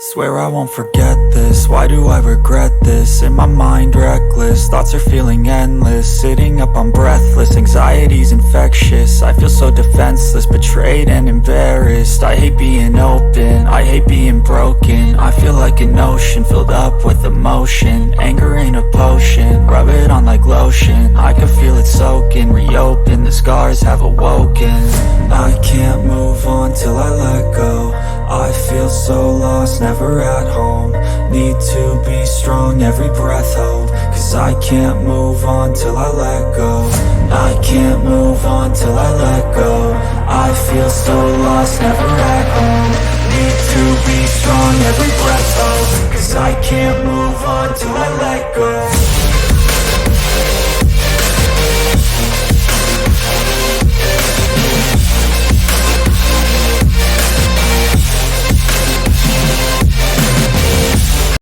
Swear I won't forget this, why do I regret this? In my mind reckless, thoughts are feeling endless. Sitting up I'm breathless, anxiety's infectious. I feel so defenseless, betrayed and embarrassed. I hate being open, I hate being broken. I feel like an ocean filled up with emotion. Anger ain't a potion, rub it on like lotion. I can feel it soaking, reopen, the scars have awoken. I can't move on till I let go. I feel so lost, never at home. Need to be strong, every breath hold. Cause I can't move on till I let go. I can't move on till I let go. I feel so lost, never at home. Need to be strong, every breath hold. Cause I can't move on till I let go.